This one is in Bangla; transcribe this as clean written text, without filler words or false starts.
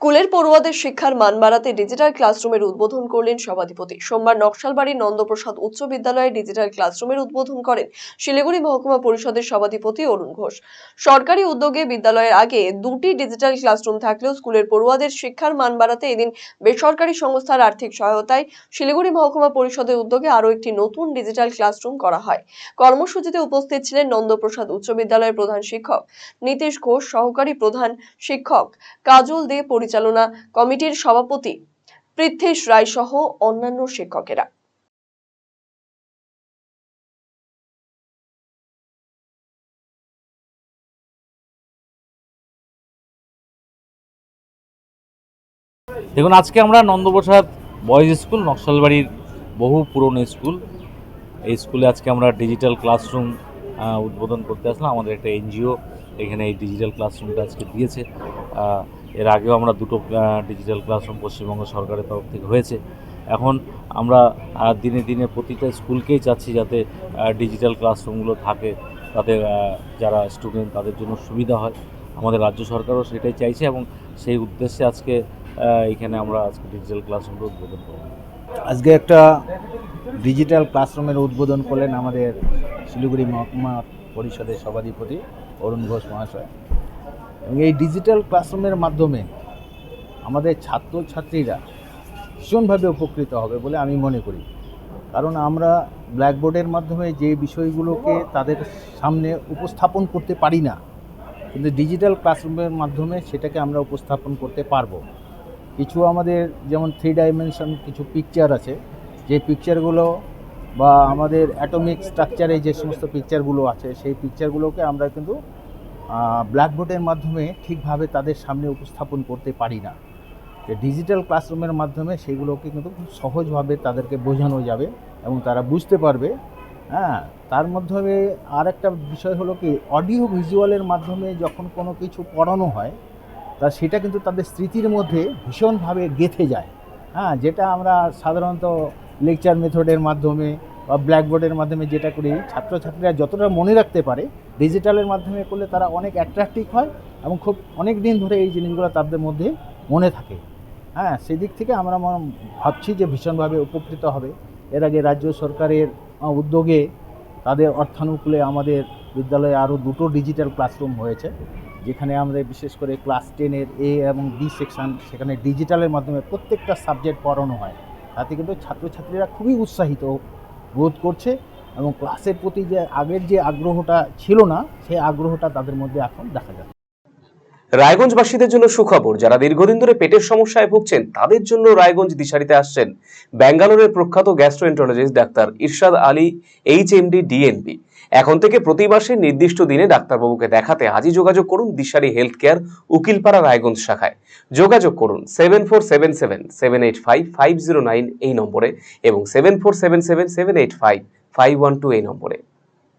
স্কুলের পড়ুয়াদের শিক্ষার মান বাড়াতে ডিজিটাল ক্লাসরুমের উদ্বোধন করলেন সভাধিপতি। সোমবার নকশালবাড়ির নন্দপ্রসাদ উচ্চ বিদ্যালয়ে ডিজিটাল ক্লাসরুমের উদ্বোধন করেন শিলিগুড়ি মহকুমা পরিষদের সভাধিপতি অরুণ ঘোষ। সরকারি উদ্যোগে বিদ্যালয়ের আগে দুটি ডিজিটাল ক্লাসরুম থাকলেও স্কুলের পড়ুয়াদের শিক্ষার মান বাড়াতে এদিন বেসরকারি সংস্থার আর্থিক সহায়তায় শিলিগুড়ি মহকুমা পরিষদের উদ্যোগে আরও একটি নতুন ডিজিটাল ক্লাসরুম করা হয়। কর্মসূচিতে উপস্থিত ছিলেন নন্দপ্রসাদ উচ্চ বিদ্যালয়ের প্রধান শিক্ষক নীতিশ ঘোষ, সহকারী প্রধান শিক্ষক কাজল দে, পরিচালনা কমিটির সভাপতি পৃথ্বীশ রায় সহ অন্যান্য শিক্ষকেরা। দেখুন, আজকে আমরা নন্দপ্রসাদ বয়েজ স্কুল, নকশালবাড়ির বহু পুরনো স্কুল, এই স্কুলে আজকে আমরা ডিজিটাল ক্লাসরুম উদ্বোধন করতে আসলাম। আমাদের একটা এনজিও এখানে এই ডিজিটাল ক্লাসরুমটা আজকে দিয়েছে। এর আগেও আমরা দুটো ডিজিটাল ক্লাসরুম পশ্চিমবঙ্গ সরকারের তরফ থেকে হয়েছে। এখন আমরা দিনে দিনে প্রতিটা স্কুলকেই চাচ্ছি যাতে ডিজিটাল ক্লাসরুমগুলো থাকে, তাতে যারা স্টুডেন্ট তাদের জন্য সুবিধা হয়। আমাদের রাজ্য সরকারও সেটাই চাইছে এবং সেই উদ্দেশ্যে আজকে এখানে আমরা আজকে ডিজিটাল ক্লাসরুমটা উদ্বোধন করব। আজকে একটা ডিজিটাল ক্লাসরুমের উদ্বোধন করলেন আমাদের শিলিগুড়ি মহকুমা পরিষদের সভাধিপতি অরুণ ঘোষ মহাশয়। এবং এই ডিজিটাল ক্লাসরুমের মাধ্যমে আমাদের ছাত্রছাত্রীরা ভীষণভাবে উপকৃত হবে বলে আমি মনে করি। কারণ আমরা ব্ল্যাকবোর্ডের মাধ্যমে যে বিষয়গুলোকে তাদের সামনে উপস্থাপন করতে পারি না, কিন্তু ডিজিটাল ক্লাসরুমের মাধ্যমে সেটাকে আমরা উপস্থাপন করতে পারবো। কিছু আমাদের যেমন 3 ডাইমেনশন কিছু পিকচার আছে, যে পিকচারগুলো বা আমাদের অ্যাটমিক স্ট্রাকচারে যে সমস্ত পিকচারগুলো আছে, সেই পিকচারগুলোকে আমরা কিন্তু ব্ল্যাকবোর্ডের মাধ্যমে ঠিকভাবে তাদের সামনে উপস্থাপন করতে পারি না। যে ডিজিটাল ক্লাসরুমের মাধ্যমে সেগুলোকে কিন্তু খুব সহজভাবে তাদেরকে বোঝানো যাবে এবং তারা বুঝতে পারবে। তার মাধ্যমে আর একটা বিষয় হলো কি, অডিও ভিজুয়ালের মাধ্যমে যখন কোনো কিছু পড়ানো হয় তা সেটা কিন্তু তাদের স্মৃতির মধ্যে ভীষণভাবে গেঁথে যায়। যেটা আমরা সাধারণত লেকচার মেথডের মাধ্যমে বা ব্ল্যাকবোর্ডের মাধ্যমে যেটা করি, ছাত্রছাত্রীরা যতটা মনে রাখতে পারে, ডিজিটালের মাধ্যমে করলে তারা অনেক অ্যাট্রাকটিভ হয় এবং খুব অনেক দিন ধরে এই জিনিসগুলো তাদের মধ্যে মনে থাকে। সেদিক থেকে আমরা ভাবছি যে ভীষণভাবে উপকৃত হবে। এর আগে রাজ্য সরকারের উদ্যোগে তাদের অর্থানুকূলে আমাদের বিদ্যালয়ে আরও দুটো ডিজিটাল ক্লাসরুম হয়েছে, যেখানে আমরা বিশেষ করে ক্লাস 10-এর A এবং B সেকশন, সেখানে ডিজিটালের মাধ্যমে প্রত্যেকটা সাবজেক্ট পড়ানো হয়। তাতে কিন্তু ছাত্রছাত্রীরা খুবই উৎসাহিত বোধ করছে এবং ক্লাসের প্রতি যে আগের যে আগ্রহটা ছিল না, সেই আগ্রহটা তাদের মধ্যে এখন দেখা যাচ্ছে। রায়গঞ্জবাসীদের জন্য সুখবর, যারা দীর্ঘদিন ধরে পেটের সমস্যায় ভুগছেন তাদের জন্য রায়গঞ্জ দিশারিতে আসছেন ব্যাঙ্গালোরের প্রখ্যাত গ্যাস্ট্রোএন্টারোলজিস্ট ডাক্তার ইরশাদ আলী HMD DNB। এখন থেকে প্রতি মাসে নির্দিষ্ট দিনে ডাক্তারবাবুকে দেখাতে আজই যোগাযোগ করুন দিশারি হেলথ কেয়ার, উকিলপাড়া, রায়গঞ্জ শাখায়। যোগাযোগ করুন 7477785509 এই নম্বরে এবং 7477785512 এই নম্বরে।